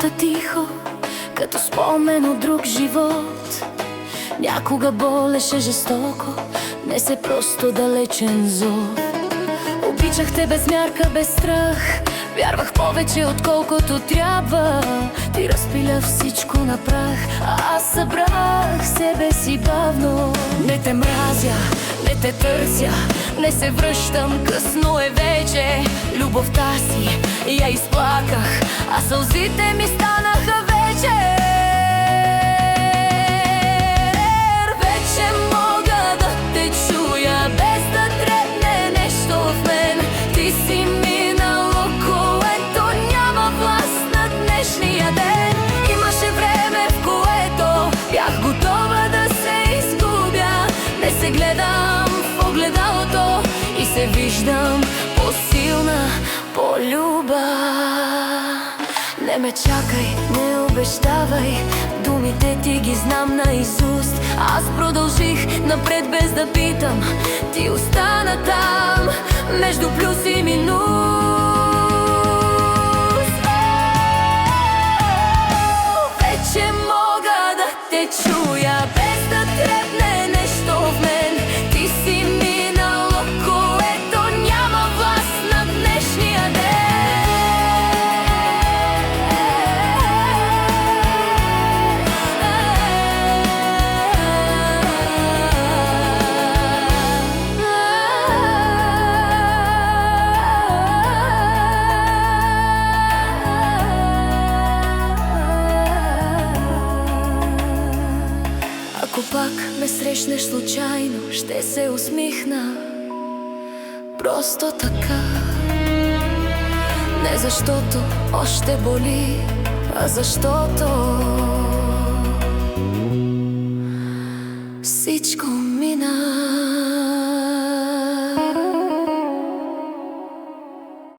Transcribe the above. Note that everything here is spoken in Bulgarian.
живота тихо, като спомен от друг живот. Някога болеше жестоко, днес е просто далечен зов. Обичах те без мярка, без страх, вярвах повече отколкото трябва. Ти разпиля всичко на прах, а аз събрах себе си бавно. Не те мразя, не те търся, не се връщам, късно е вече. Любовта си я изплаках, а сълзите ми станаха вече. Вече мога да те чуя, без да трепне нещо в мен. Ти си минало, което няма власт над днешния ден. Имаше време, в което бях готова да се изгубя. Не се гледам в огледалото и се виждам по-силна, по-люба. Не ме чакай, не обещавай, думите ти ги знам наизуст. Аз продължих напред без да питам, ти остана там, между плюс и минус. Вече мога да те чуя, без да трепне нещо в мен. Ти си минало, което няма власт над днешния ден. Ако пак ме срещнеш случайно, ще се усмихна. Просто така. Не защото още боли, а защото всичко мина.